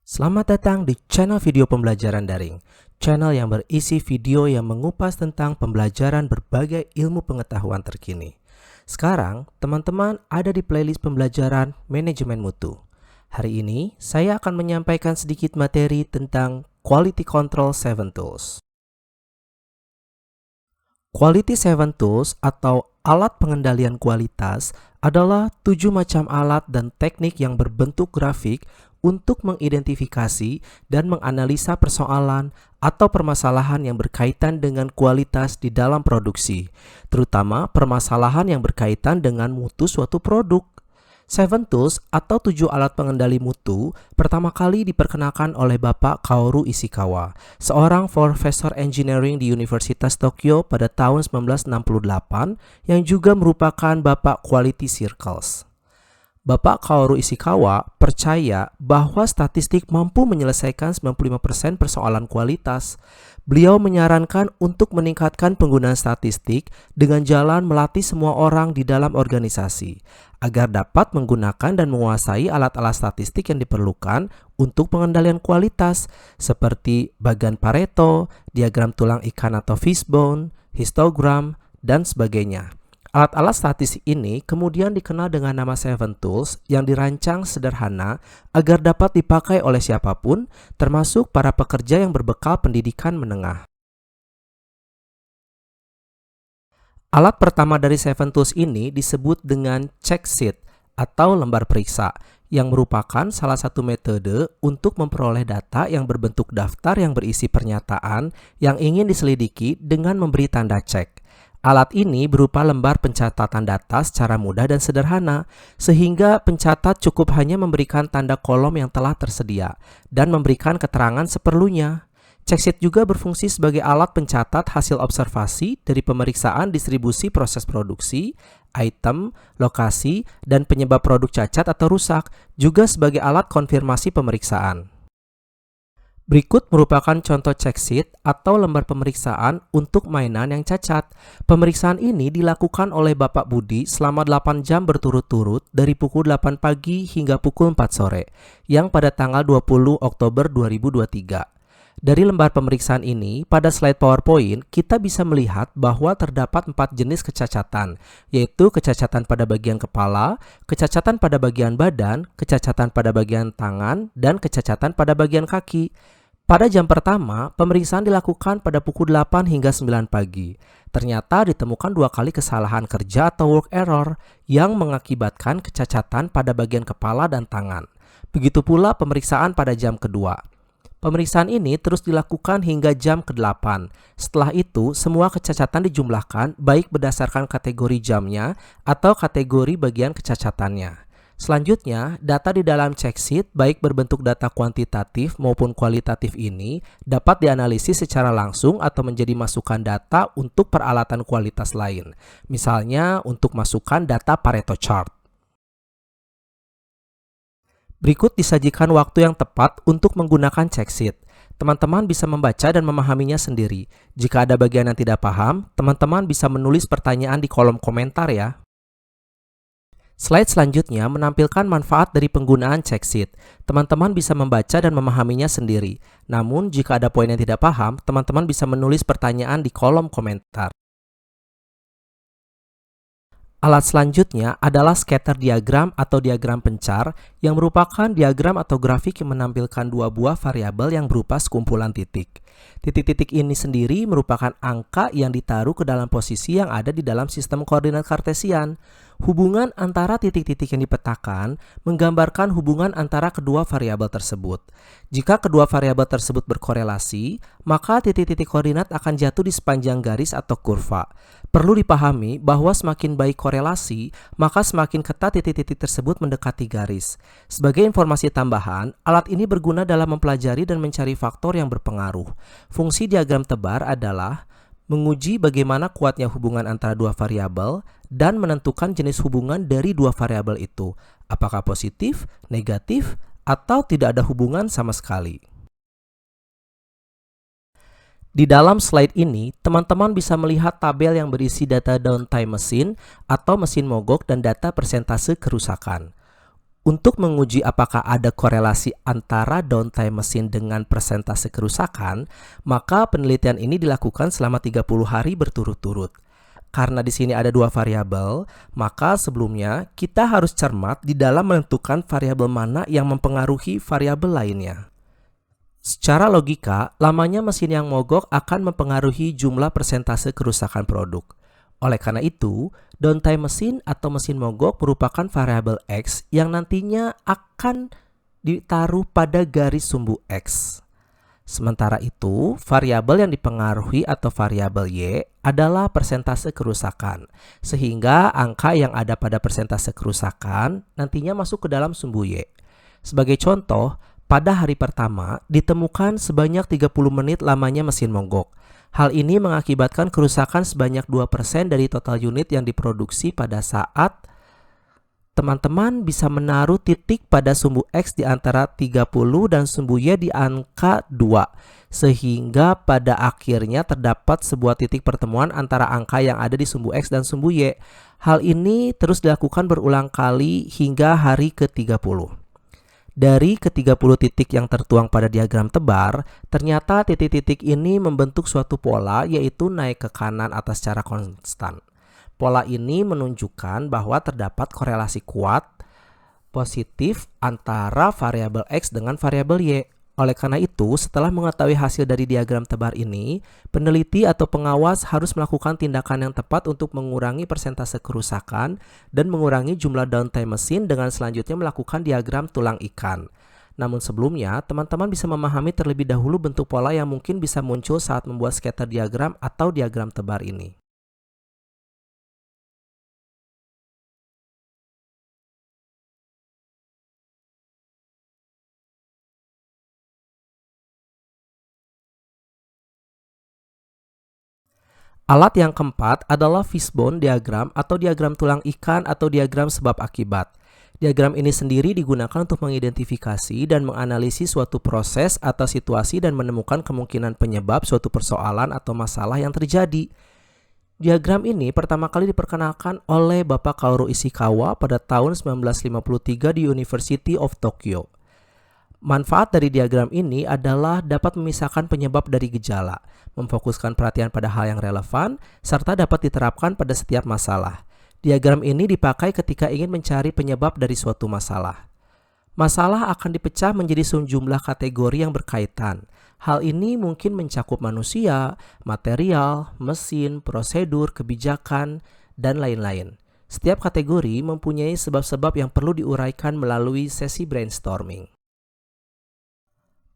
Selamat datang di channel video pembelajaran daring, channel yang berisi video yang mengupas tentang pembelajaran berbagai ilmu pengetahuan terkini. Sekarang, teman-teman ada di playlist pembelajaran manajemen mutu. Hari ini, saya akan menyampaikan sedikit materi tentang Quality Control 7 Tools. Quality 7 Tools atau alat pengendalian kualitas adalah 7 macam alat dan teknik yang berbentuk grafik untuk mengidentifikasi dan menganalisa persoalan atau permasalahan yang berkaitan dengan kualitas di dalam produksi, terutama permasalahan yang berkaitan dengan mutu suatu produk. 7 Tools atau 7 alat pengendali mutu pertama kali diperkenalkan oleh Bapak Kaoru Ishikawa, seorang profesor engineering di Universitas Tokyo pada tahun 1968 yang juga merupakan Bapak Quality Circles. Bapak Kaoru Ishikawa percaya bahwa statistik mampu menyelesaikan 95% persoalan kualitas. Beliau menyarankan untuk meningkatkan penggunaan statistik dengan jalan melatih semua orang di dalam organisasi agar dapat menggunakan dan menguasai alat-alat statistik yang diperlukan untuk pengendalian kualitas seperti bagian Pareto, diagram tulang ikan atau fishbone, histogram, dan sebagainya. Alat-alat statistik ini kemudian dikenal dengan nama 7 Tools yang dirancang sederhana agar dapat dipakai oleh siapapun, termasuk para pekerja yang berbekal pendidikan menengah. Alat pertama dari 7 Tools ini disebut dengan check sheet atau lembar periksa, yang merupakan salah satu metode untuk memperoleh data yang berbentuk daftar yang berisi pernyataan yang ingin diselidiki dengan memberi tanda cek. Alat ini berupa lembar pencatatan data secara mudah dan sederhana, sehingga pencatat cukup hanya memberikan tanda kolom yang telah tersedia dan memberikan keterangan seperlunya. Checksheet juga berfungsi sebagai alat pencatat hasil observasi dari pemeriksaan distribusi proses produksi, item, lokasi, dan penyebab produk cacat atau rusak, juga sebagai alat konfirmasi pemeriksaan. Berikut merupakan contoh checksheet atau lembar pemeriksaan untuk mainan yang cacat. Pemeriksaan ini dilakukan oleh Bapak Budi selama 8 jam berturut-turut dari pukul 8 pagi hingga pukul 4 sore, yang pada tanggal 20 Oktober 2023. Dari lembar pemeriksaan ini, pada slide PowerPoint, kita bisa melihat bahwa terdapat 4 jenis kecacatan, yaitu kecacatan pada bagian kepala, kecacatan pada bagian badan, kecacatan pada bagian tangan, dan kecacatan pada bagian kaki. Pada jam pertama, pemeriksaan dilakukan pada pukul 8 hingga 9 pagi. Ternyata ditemukan 2 kali kesalahan kerja atau work error yang mengakibatkan kecacatan pada bagian kepala dan tangan. Begitu pula pemeriksaan pada jam kedua. Pemeriksaan ini terus dilakukan hingga jam ke-8. Setelah itu, semua kecacatan dijumlahkan baik berdasarkan kategori jamnya atau kategori bagian kecacatannya. Selanjutnya, data di dalam checksheet baik berbentuk data kuantitatif maupun kualitatif ini dapat dianalisis secara langsung atau menjadi masukan data untuk peralatan kualitas lain. Misalnya untuk masukan data Pareto chart. Berikut disajikan waktu yang tepat untuk menggunakan checksheet. Teman-teman bisa membaca dan memahaminya sendiri. Jika ada bagian yang tidak paham, teman-teman bisa menulis pertanyaan di kolom komentar ya. Slide selanjutnya menampilkan manfaat dari penggunaan checksheet. Teman-teman bisa membaca dan memahaminya sendiri. Namun, jika ada poin yang tidak paham, teman-teman bisa menulis pertanyaan di kolom komentar. Alat selanjutnya adalah scatter diagram atau diagram pencar yang merupakan diagram atau grafik yang menampilkan 2 buah variabel yang berupa sekumpulan titik. Titik-titik ini sendiri merupakan angka yang ditaruh ke dalam posisi yang ada di dalam sistem koordinat kartesian. Hubungan antara titik-titik yang dipetakan menggambarkan hubungan antara kedua variabel tersebut. Jika kedua variabel tersebut berkorelasi, maka titik-titik koordinat akan jatuh di sepanjang garis atau kurva. Perlu dipahami bahwa semakin baik korelasi, maka semakin ketat titik-titik tersebut mendekati garis. Sebagai informasi tambahan, alat ini berguna dalam mempelajari dan mencari faktor yang berpengaruh. Fungsi diagram tebar adalah menguji bagaimana kuatnya hubungan antara dua variabel dan menentukan jenis hubungan dari dua variabel itu, apakah positif, negatif, atau tidak ada hubungan sama sekali. Di dalam slide ini, teman-teman bisa melihat tabel yang berisi data downtime mesin atau mesin mogok dan data persentase kerusakan. Untuk menguji apakah ada korelasi antara downtime mesin dengan persentase kerusakan, maka penelitian ini dilakukan selama 30 hari berturut-turut. Karena di sini ada dua variabel, maka sebelumnya kita harus cermat di dalam menentukan variabel mana yang mempengaruhi variabel lainnya. Secara logika, lamanya mesin yang mogok akan mempengaruhi jumlah persentase kerusakan produk. Oleh karena itu, downtime mesin atau mesin mogok merupakan variabel X yang nantinya akan ditaruh pada garis sumbu X. Sementara itu, variabel yang dipengaruhi atau variabel Y adalah persentase kerusakan, sehingga angka yang ada pada persentase kerusakan nantinya masuk ke dalam sumbu Y. Sebagai contoh, pada hari pertama ditemukan sebanyak 30 menit lamanya mesin mogok. Hal ini mengakibatkan kerusakan sebanyak 2% dari total unit yang diproduksi pada saat teman-teman bisa menaruh titik pada sumbu X di antara 30 dan sumbu Y di angka 2. Sehingga pada akhirnya terdapat sebuah titik pertemuan antara angka yang ada di sumbu X dan sumbu Y. Hal ini terus dilakukan berulang kali hingga hari ke-30. Dari ke-30 titik yang tertuang pada diagram tebar, ternyata titik-titik ini membentuk suatu pola, yaitu naik ke kanan atas secara konstan. Pola ini menunjukkan bahwa terdapat korelasi kuat positif antara variabel X dengan variabel Y. Oleh karena itu, setelah mengetahui hasil dari diagram tebar ini, peneliti atau pengawas harus melakukan tindakan yang tepat untuk mengurangi persentase kerusakan dan mengurangi jumlah downtime mesin dengan selanjutnya melakukan diagram tulang ikan. Namun sebelumnya, teman-teman bisa memahami terlebih dahulu bentuk pola yang mungkin bisa muncul saat membuat scatter diagram atau diagram tebar ini. Alat yang keempat adalah fishbone diagram atau diagram tulang ikan atau diagram sebab akibat. Diagram ini sendiri digunakan untuk mengidentifikasi dan menganalisis suatu proses atau situasi dan menemukan kemungkinan penyebab suatu persoalan atau masalah yang terjadi. Diagram ini pertama kali diperkenalkan oleh Bapak Kaoru Ishikawa pada tahun 1953 di University of Tokyo. Manfaat dari diagram ini adalah dapat memisahkan penyebab dari gejala, memfokuskan perhatian pada hal yang relevan, serta dapat diterapkan pada setiap masalah. Diagram ini dipakai ketika ingin mencari penyebab dari suatu masalah. Masalah akan dipecah menjadi sejumlah kategori yang berkaitan. Hal ini mungkin mencakup manusia, material, mesin, prosedur, kebijakan, dan lain-lain. Setiap kategori mempunyai sebab-sebab yang perlu diuraikan melalui sesi brainstorming.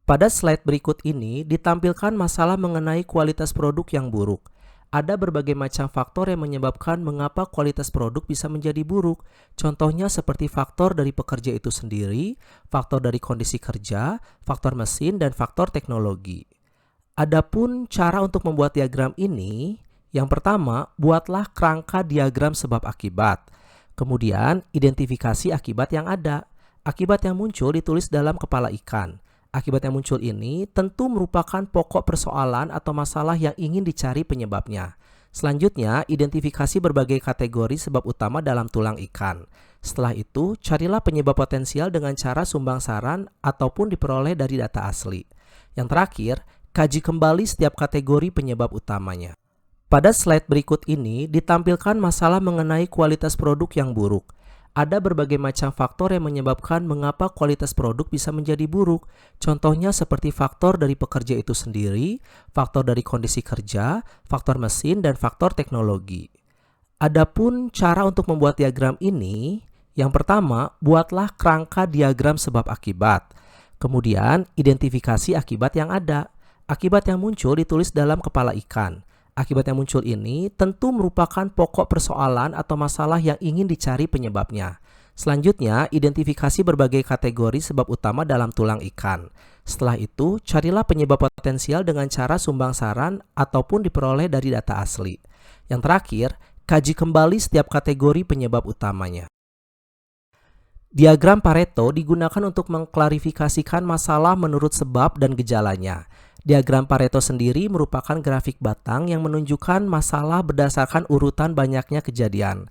Pada slide berikut ini ditampilkan masalah mengenai kualitas produk yang buruk. Ada berbagai macam faktor yang menyebabkan mengapa kualitas produk bisa menjadi buruk. Contohnya seperti faktor dari pekerja itu sendiri, faktor dari kondisi kerja, faktor mesin, dan faktor teknologi. Adapun cara untuk membuat diagram ini, yang pertama, buatlah kerangka diagram sebab akibat. Kemudian, identifikasi akibat yang ada. Akibat yang muncul ditulis dalam kepala ikan. Akibat yang muncul ini tentu merupakan pokok persoalan atau masalah yang ingin dicari penyebabnya. Selanjutnya, identifikasi berbagai kategori sebab utama dalam tulang ikan. Setelah itu, carilah penyebab potensial dengan cara sumbang saran ataupun diperoleh dari data asli. Yang terakhir, kaji kembali setiap kategori penyebab utamanya. Pada slide berikut ini ditampilkan masalah mengenai kualitas produk yang buruk. Ada berbagai macam faktor yang menyebabkan mengapa kualitas produk bisa menjadi buruk. Contohnya seperti faktor dari pekerja itu sendiri, faktor dari kondisi kerja, faktor mesin, dan faktor teknologi. Adapun cara untuk membuat diagram ini, yang pertama, buatlah kerangka diagram sebab akibat. Kemudian, identifikasi akibat yang ada. Akibat yang muncul ditulis dalam kepala ikan. Akibat yang muncul ini tentu merupakan pokok persoalan atau masalah yang ingin dicari penyebabnya. Selanjutnya, identifikasi berbagai kategori sebab utama dalam tulang ikan. Setelah itu, carilah penyebab potensial dengan cara sumbang saran ataupun diperoleh dari data asli. Yang terakhir, kaji kembali setiap kategori penyebab utamanya. Diagram Pareto digunakan untuk mengklarifikasikan masalah menurut sebab dan gejalanya. Diagram Pareto sendiri merupakan grafik batang yang menunjukkan masalah berdasarkan urutan banyaknya kejadian.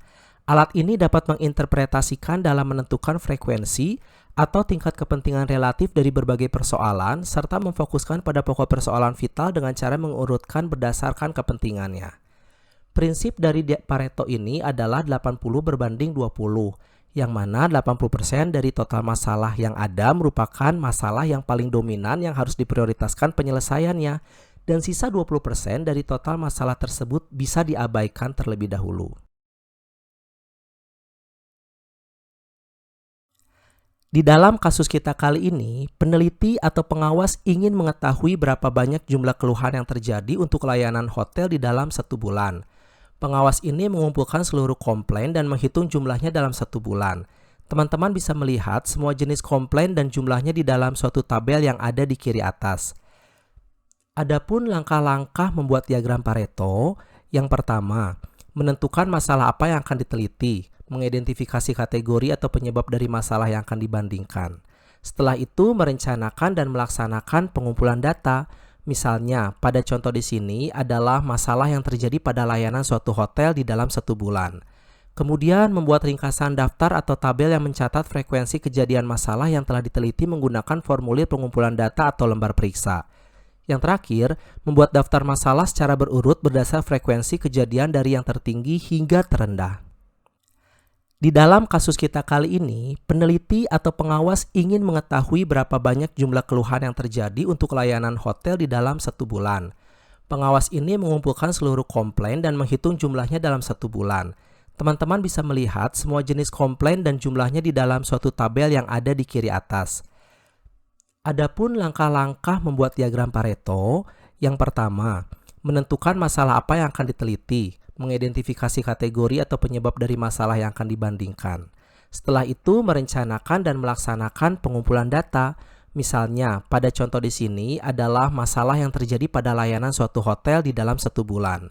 Alat ini dapat menginterpretasikan dalam menentukan frekuensi atau tingkat kepentingan relatif dari berbagai persoalan, serta memfokuskan pada pokok persoalan vital dengan cara mengurutkan berdasarkan kepentingannya. Prinsip dari Pareto ini adalah 80 berbanding 20, yang mana 80% dari total masalah yang ada merupakan masalah yang paling dominan yang harus diprioritaskan penyelesaiannya, dan sisa 20% dari total masalah tersebut bisa diabaikan terlebih dahulu. Di dalam kasus kita kali ini, peneliti atau pengawas ingin mengetahui berapa banyak jumlah keluhan yang terjadi untuk layanan hotel di dalam 1 bulan. Pengawas ini mengumpulkan seluruh komplain dan menghitung jumlahnya dalam 1 bulan. Teman-teman bisa melihat semua jenis komplain dan jumlahnya di dalam suatu tabel yang ada di kiri atas. Adapun langkah-langkah membuat diagram Pareto, yang pertama, menentukan masalah apa yang akan diteliti, mengidentifikasi kategori atau penyebab dari masalah yang akan dibandingkan. Setelah itu, merencanakan dan melaksanakan pengumpulan data. Misalnya, pada contoh di sini adalah masalah yang terjadi pada layanan suatu hotel di dalam 1 bulan. Kemudian, membuat ringkasan daftar atau tabel yang mencatat frekuensi kejadian masalah yang telah diteliti menggunakan formulir pengumpulan data atau lembar periksa. Yang terakhir, membuat daftar masalah secara berurut berdasar frekuensi kejadian dari yang tertinggi hingga terendah. Di dalam kasus kita kali ini, peneliti atau pengawas ingin mengetahui berapa banyak jumlah keluhan yang terjadi untuk layanan hotel di dalam 1 bulan. Pengawas ini mengumpulkan seluruh komplain dan menghitung jumlahnya dalam 1 bulan. Teman-teman bisa melihat semua jenis komplain dan jumlahnya di dalam suatu tabel yang ada di kiri atas. Adapun langkah-langkah membuat diagram Pareto, yang pertama, menentukan masalah apa yang akan diteliti, mengidentifikasi kategori atau penyebab dari masalah yang akan dibandingkan. Setelah itu, merencanakan dan melaksanakan pengumpulan data. Misalnya, pada contoh di sini adalah masalah yang terjadi pada layanan suatu hotel di dalam 1 bulan.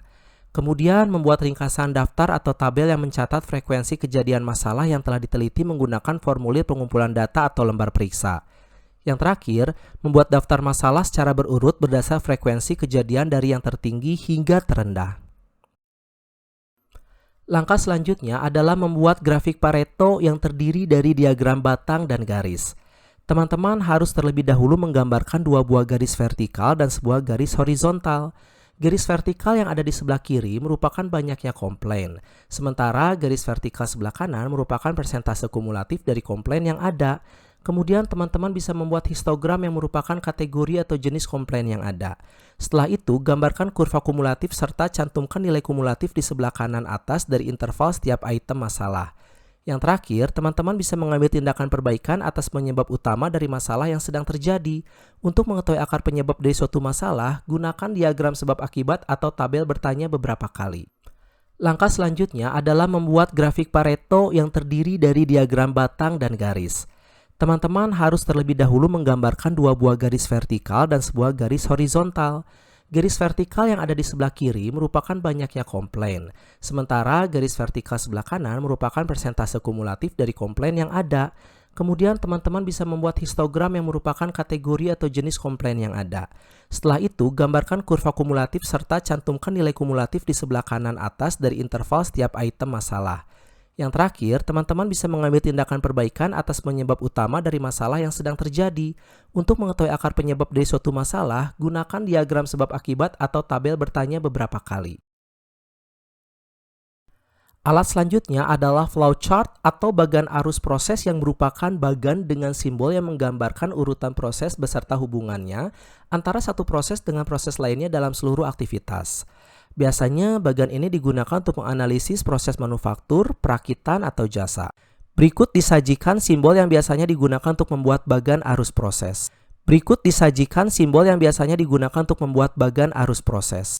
Kemudian, membuat ringkasan daftar atau tabel yang mencatat frekuensi kejadian masalah yang telah diteliti menggunakan formulir pengumpulan data atau lembar periksa. Yang terakhir, membuat daftar masalah secara berurut berdasar frekuensi kejadian dari yang tertinggi hingga terendah. Langkah selanjutnya adalah membuat grafik Pareto yang terdiri dari diagram batang dan garis. Teman-teman harus terlebih dahulu menggambarkan 2 buah garis vertikal dan sebuah garis horizontal. Garis vertikal yang ada di sebelah kiri merupakan banyaknya komplain, sementara garis vertikal sebelah kanan merupakan persentase kumulatif dari komplain yang ada. Kemudian teman-teman bisa membuat histogram yang merupakan kategori atau jenis komplain yang ada. Setelah itu, gambarkan kurva kumulatif serta cantumkan nilai kumulatif di sebelah kanan atas dari interval setiap item masalah. Yang terakhir, teman-teman bisa mengambil tindakan perbaikan atas penyebab utama dari masalah yang sedang terjadi. Untuk mengetahui akar penyebab dari suatu masalah, gunakan diagram sebab akibat atau tabel bertanya beberapa kali. Langkah selanjutnya adalah membuat grafik Pareto yang terdiri dari diagram batang dan garis. Teman-teman harus terlebih dahulu menggambarkan 2 buah garis vertikal dan sebuah garis horizontal. Garis vertikal yang ada di sebelah kiri merupakan banyaknya komplain, sementara garis vertikal sebelah kanan merupakan persentase kumulatif dari komplain yang ada. Kemudian teman-teman bisa membuat histogram yang merupakan kategori atau jenis komplain yang ada. Setelah itu, gambarkan kurva kumulatif serta cantumkan nilai kumulatif di sebelah kanan atas dari interval setiap item masalah. Yang terakhir, teman-teman bisa mengambil tindakan perbaikan atas penyebab utama dari masalah yang sedang terjadi. Untuk mengetahui akar penyebab dari suatu masalah, gunakan diagram sebab akibat atau tabel bertanya beberapa kali. Alat selanjutnya adalah flowchart atau bagan arus proses yang merupakan bagan dengan simbol yang menggambarkan urutan proses beserta hubungannya antara satu proses dengan proses lainnya dalam seluruh aktivitas. Biasanya bagan ini digunakan untuk menganalisis proses manufaktur, perakitan, atau jasa. Berikut disajikan simbol yang biasanya digunakan untuk membuat bagan arus proses.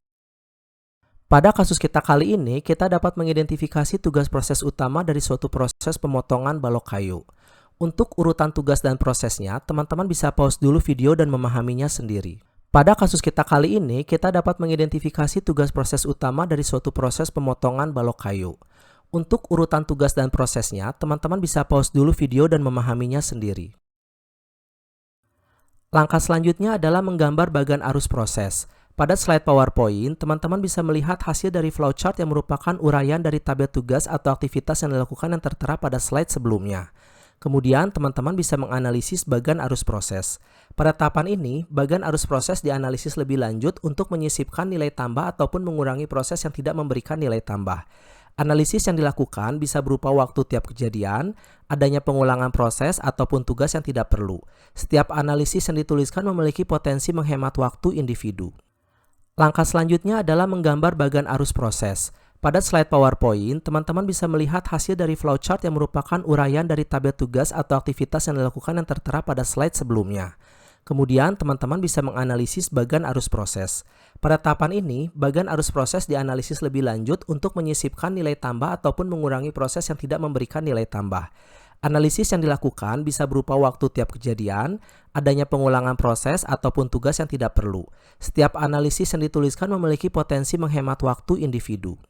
Pada kasus kita kali ini, kita dapat mengidentifikasi tugas proses utama dari suatu proses pemotongan balok kayu. Untuk urutan tugas dan prosesnya, teman-teman bisa pause dulu video dan memahaminya sendiri. Pada kasus kita kali ini, kita dapat mengidentifikasi tugas proses utama dari suatu proses pemotongan balok kayu. Untuk urutan tugas dan prosesnya, teman-teman bisa pause dulu video dan memahaminya sendiri. Langkah selanjutnya adalah menggambar bagan arus proses. Pada slide PowerPoint, teman-teman bisa melihat hasil dari flowchart yang merupakan uraian dari tabel tugas atau aktivitas yang dilakukan yang tertera pada slide sebelumnya. Kemudian, teman-teman bisa menganalisis bagian arus proses. Pada tahapan ini, bagian arus proses dianalisis lebih lanjut untuk menyisipkan nilai tambah ataupun mengurangi proses yang tidak memberikan nilai tambah. Analisis yang dilakukan bisa berupa waktu tiap kejadian, adanya pengulangan proses, ataupun tugas yang tidak perlu. Setiap analisis yang dituliskan memiliki potensi menghemat waktu individu. Langkah selanjutnya adalah menggambar bagian arus proses. Pada slide PowerPoint, teman-teman bisa melihat hasil dari flowchart yang merupakan uraian dari tabel tugas atau aktivitas yang dilakukan yang tertera pada slide sebelumnya. Kemudian, teman-teman bisa menganalisis bagian arus proses. Pada tahapan ini, bagian arus proses dianalisis lebih lanjut untuk menyisipkan nilai tambah ataupun mengurangi proses yang tidak memberikan nilai tambah. Analisis yang dilakukan bisa berupa waktu tiap kejadian, adanya pengulangan proses, ataupun tugas yang tidak perlu. Setiap analisis yang dituliskan memiliki potensi menghemat waktu individu.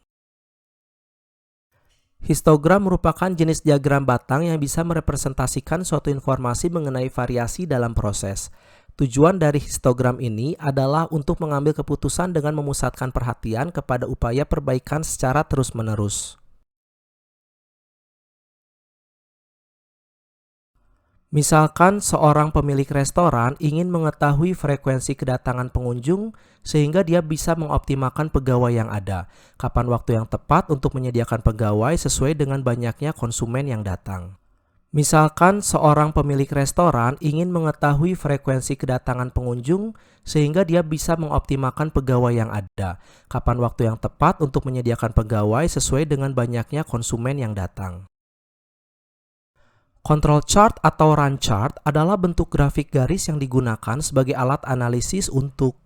Histogram merupakan jenis diagram batang yang bisa merepresentasikan suatu informasi mengenai variasi dalam proses. Tujuan dari histogram ini adalah untuk mengambil keputusan dengan memusatkan perhatian kepada upaya perbaikan secara terus-menerus. Misalkan seorang pemilik restoran ingin mengetahui frekuensi kedatangan pengunjung sehingga dia bisa mengoptimalkan pegawai yang ada. Kapan waktu yang tepat untuk menyediakan pegawai sesuai dengan banyaknya konsumen yang datang. Misalkan seorang pemilik restoran ingin mengetahui frekuensi kedatangan pengunjung sehingga dia bisa mengoptimalkan pegawai yang ada. Kapan waktu yang tepat untuk menyediakan pegawai sesuai dengan banyaknya konsumen yang datang. Control chart atau run chart adalah bentuk grafik garis yang digunakan sebagai alat analisis untuk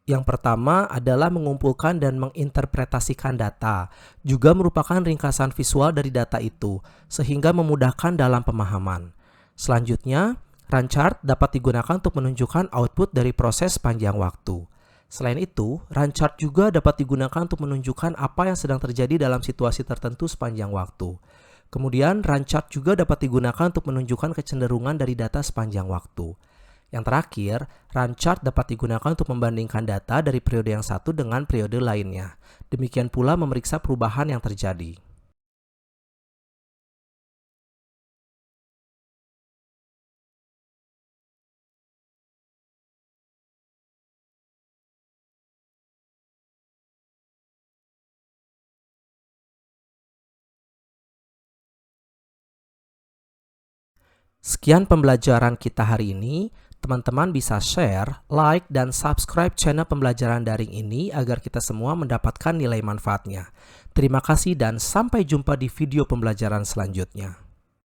yang pertama adalah mengumpulkan dan menginterpretasikan data, juga merupakan ringkasan visual dari data itu, sehingga memudahkan dalam pemahaman. Selanjutnya, run chart dapat digunakan untuk menunjukkan output dari proses panjang waktu. Selain itu, run chart juga dapat digunakan untuk menunjukkan apa yang sedang terjadi dalam situasi tertentu sepanjang waktu. Kemudian, run chart juga dapat digunakan untuk menunjukkan kecenderungan dari data sepanjang waktu. Yang terakhir, run chart dapat digunakan untuk membandingkan data dari periode yang satu dengan periode lainnya. Demikian pula memeriksa perubahan yang terjadi. Sekian pembelajaran kita hari ini. Teman-teman bisa share, like, dan subscribe channel pembelajaran daring ini agar kita semua mendapatkan nilai manfaatnya. Terima kasih dan sampai jumpa di video pembelajaran selanjutnya.